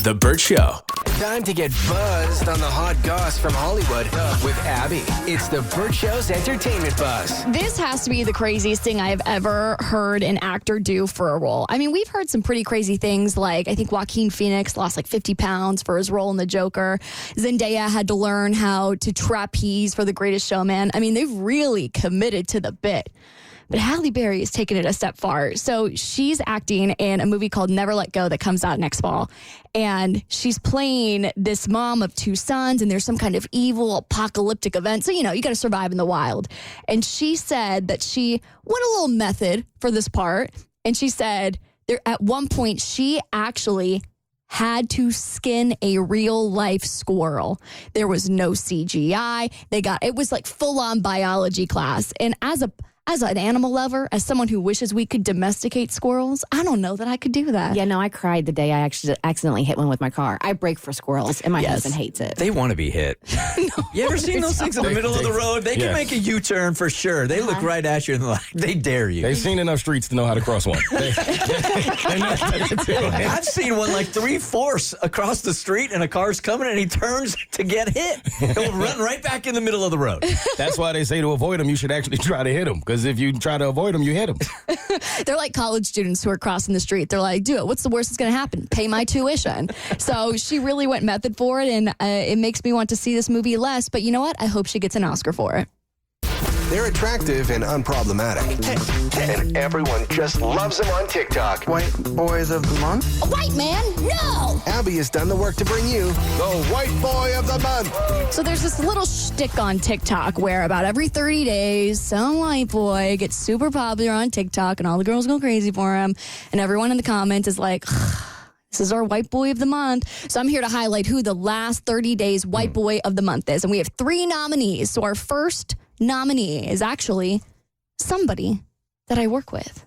The Bert Show. Time to get buzzed on the hot goss from Hollywood with Abby. It's the Bert Show's entertainment buzz. This has to be the craziest thing I have ever heard an actor do for a role. I mean, we've heard some pretty crazy things, like I think Joaquin Phoenix lost like 50 pounds for his role in The Joker. Zendaya had to learn how to trapeze for The Greatest Showman. I mean, they've really committed to the bit. But Halle Berry is taking it a step far. So she's acting in a movie called Never Let Go that comes out next fall. And she's playing this mom of two sons, and there's some kind of evil apocalyptic event. So, you know, you got to survive in the wild. And she said that she went a little method for this part. And she said there at one point she actually had to skin a real life squirrel. There was no CGI. It was like full on biology class. And as an animal lover, as someone who wishes we could domesticate squirrels, I don't know that I could do that. Yeah, no, I cried the day I actually accidentally hit one with my car. I brake for squirrels, and my husband hates it. They want to be hit. You ever seen those things in the middle of the road? They can make a U-turn for sure. They look right at you and they dare you. They've seen enough streets to know how to cross one. I've seen one like 3/4 across the street, and a car's coming, and he turns to get hit. He'll run right back in the middle of the road. That's why they say to avoid them, you should actually try to hit them. Because if you try to avoid them, you hit them. They're like college students who are crossing the street. They're like, do it. What's the worst that's going to happen? Pay my tuition. So she really went method for it, and it makes me want to see this movie less. But you know what? I hope she gets an Oscar for it. They're attractive and unproblematic. And everyone just loves them on TikTok. White Boys of the Month? A white man? No! Abby has done the work to bring you the White Boy of the Month. So there's this little shtick on TikTok where about every 30 days, some white boy gets super popular on TikTok and all the girls go crazy for him. And everyone in the comments is like, this is our White Boy of the Month. So I'm here to highlight who the last 30 days White Boy of the Month is. And we have 3 nominees. So our first nominee is actually somebody that I work with.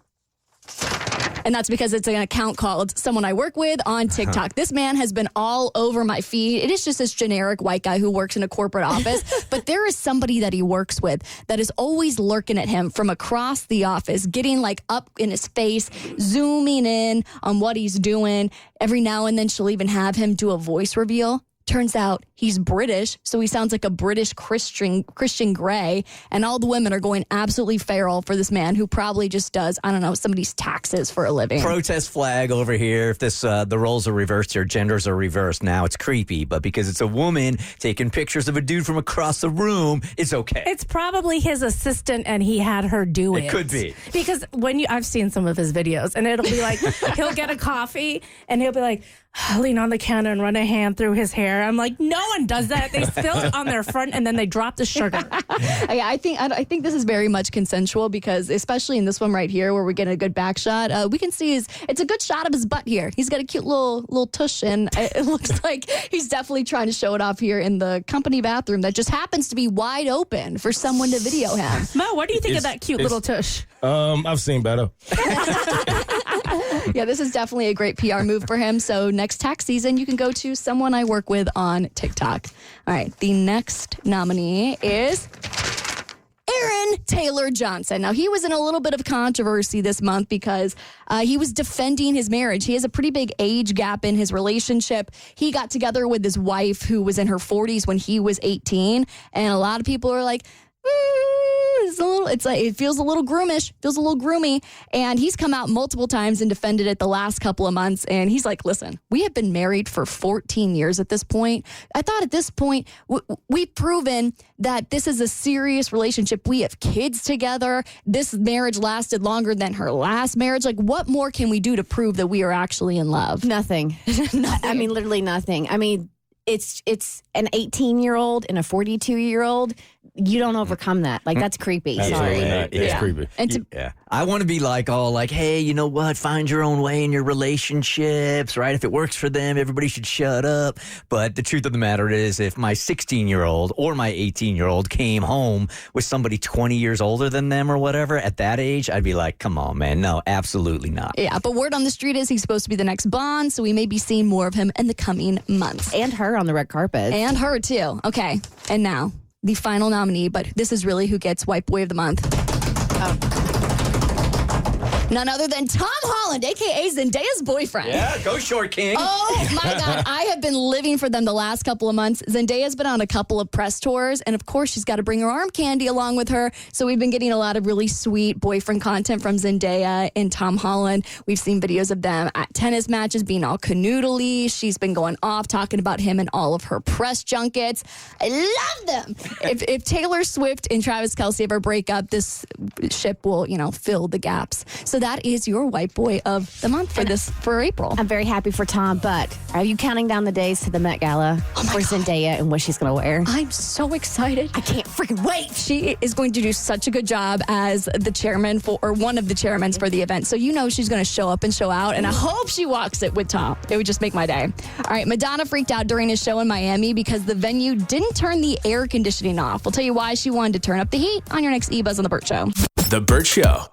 And that's because it's an account called Someone I Work With on TikTok. This man has been all over my feed. It is just this generic white guy who works in a corporate office. But there is somebody that he works with that is always lurking at him from across the office, getting like up in his face, zooming in on what he's doing. Every now and then she'll even have him do a voice reveal. Turns out he's British, so he sounds like a British Christian Grey, and all the women are going absolutely feral for this man who probably just does, I don't know, somebody's taxes for a living. Protest flag over here. If the roles are reversed here, genders are reversed now, it's creepy, but because it's a woman taking pictures of a dude from across the room, it's okay. It's probably his assistant, and he had her do it. It could be. Because I've seen some of his videos, and it'll be like, he'll get a coffee, and he'll be like, lean on the counter and run a hand through his hair. I'm like, no one does that. They spill it on their front and then they drop the sugar. I think this is very much consensual because especially in this one right here where we're getting a good back shot, we can see it's a good shot of his butt here. He's got a cute little tush and it looks like he's definitely trying to show it off here in the company bathroom that just happens to be wide open for someone to video him. Mo, what do you think of that cute little tush? I've seen better. Yeah, this is definitely a great PR move for him. So next tax season, you can go to Someone I Work With on TikTok. All right, the next nominee is Aaron Taylor Johnson. Now, he was in a little bit of controversy this month because he was defending his marriage. He has a pretty big age gap in his relationship. He got together with his wife who was in her 40s when he was 18. And a lot of people are like, it feels a little groomish, feels a little groomy. And he's come out multiple times and defended it the last couple of months. And he's like, listen, we have been married for 14 years at this point. I thought at this point, we've proven that this is a serious relationship. We have kids together. This marriage lasted longer than her last marriage. Like, what more can we do to prove that we are actually in love? Nothing. I mean, literally nothing. I mean, it's an 18-year-old and a 42-year-old. You don't overcome that. Like, that's creepy. Absolutely Sorry. not. It's creepy. And I want to be like, hey, you know what? Find your own way in your relationships, right? If it works for them, everybody should shut up. But the truth of the matter is, if my 16-year-old or my 18-year-old came home with somebody 20 years older than them or whatever, at that age, I'd be like, come on, man. No, absolutely not. Yeah, but word on the street is he's supposed to be the next Bond, so we may be seeing more of him in the coming months. And her on the red carpet. And her, too. Okay, and now the final nominee, but this is really who gets White Boy of the Month. None other than Tom Holland, a.k.a. Zendaya's boyfriend. Yeah, go short king. Oh, my God. I have been living for them the last couple of months. Zendaya's been on a couple of press tours, and of course, she's got to bring her arm candy along with her. So we've been getting a lot of really sweet boyfriend content from Zendaya and Tom Holland. We've seen videos of them at tennis matches being all canoodly. She's been going off talking about him and all of her press junkets. I love them. If Taylor Swift and Travis Kelce ever break up, this ship will, fill the gaps. So that is your white boy of the month for April. I'm very happy for Tom, but are you counting down the days to the Met Gala for Zendaya and what she's going to wear? I'm so excited. I can't freaking wait. She is going to do such a good job as the chairman or one of the chairmen for the event. So she's going to show up and show out, and I hope she walks it with Tom. It would just make my day. All right, Madonna freaked out during a show in Miami because the venue didn't turn the air conditioning off. We'll tell you why she wanted to turn up the heat on your next E-Buzz on The Bert Show. The Bert Show.